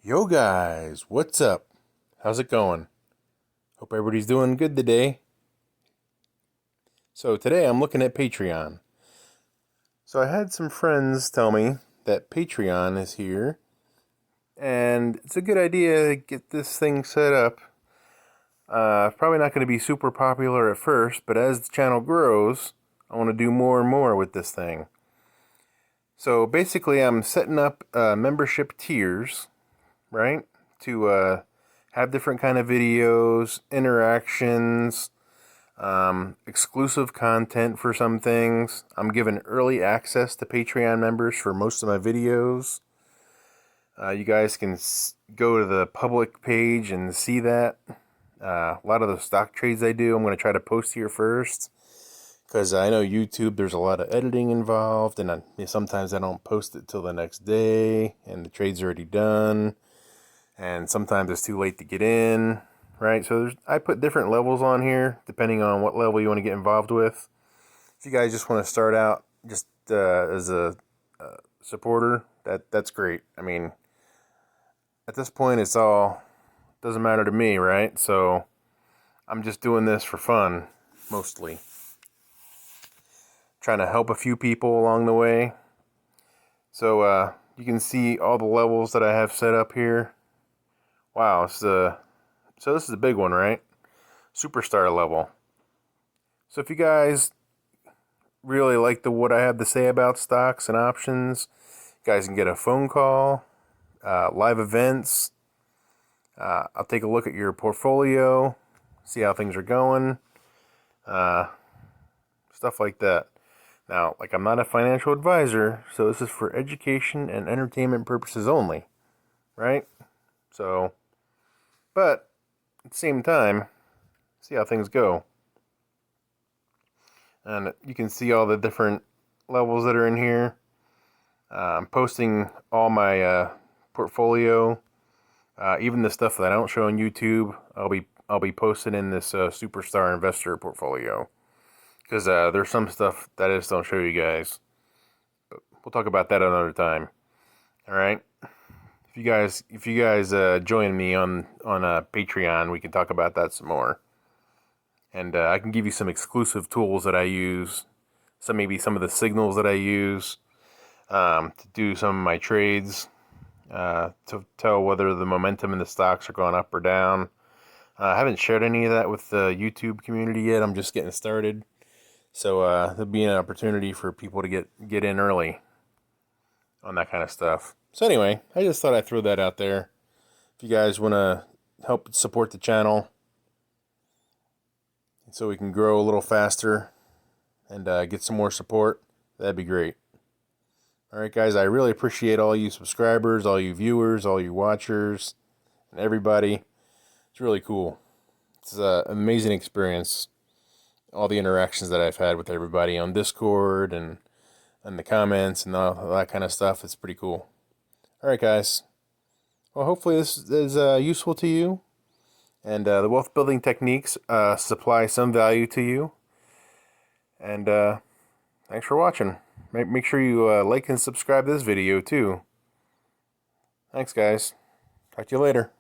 Yo guys, what's up? How's it going? Hope everybody's doing good today. So today I'm looking at Patreon. So I had some friends tell me that Patreon is here and it's a good idea to get this thing set up. Probably not going to be super popular at first, but as the channel grows, I want to do more and more with this thing. So basically I'm setting up membership tiers, right? To have different kind of videos, interactions, exclusive content for some things. I'm giving early access to Patreon members for most of my videos. You guys can go to the public page and see that. A lot of the stock trades I do, I'm going to try to post here first. Because I know YouTube, there's a lot of editing involved, and sometimes I don't post it till the next day, and the trade's already done. And sometimes it's too late to get in, right? So I put different levels on here, depending on what level you want to get involved with. If you guys just want to start out just as a supporter, that's great. I mean, at this point, doesn't matter to me, right? So I'm just doing this for fun, mostly. Trying to help a few people along the way. So you can see all the levels that I have set up here. Wow, so this is a big one, right? Superstar level. So if you guys really like what I have to say about stocks and options, you guys can get a phone call, live events. I'll take a look at your portfolio, see how things are going, stuff like that. Now, I'm not a financial advisor, so this is for education and entertainment purposes only, right? So, but at the same time, see how things go. And you can see all the different levels that are in here. I'm posting all my portfolio, even the stuff that I don't show on YouTube. I'll be posting in this Superstar Investor portfolio, because there's some stuff that I just don't show you guys. But we'll talk about that another time. All right. If you guys join me on Patreon, we can talk about that some more. And I can give you some exclusive tools that I use. Maybe some of the signals that I use to do some of my trades, to tell whether the momentum in the stocks are going up or down. I haven't shared any of that with the YouTube community yet. I'm just getting started. So there'll be an opportunity for people to get in early on that kind of stuff. So anyway, I just thought I'd throw that out there. If you guys want to help support the channel so we can grow a little faster and get some more support, that'd be great. All right, guys, I really appreciate all you subscribers, all you viewers, all you watchers, and everybody. It's really cool. It's an amazing experience. All the interactions that I've had with everybody on Discord and the comments and all that kind of stuff. It's pretty cool. All right, guys. Well, hopefully this is useful to you, and the wealth building techniques supply some value to you. And thanks for watching. Make sure you like and subscribe to this video too. Thanks, guys. Talk to you later.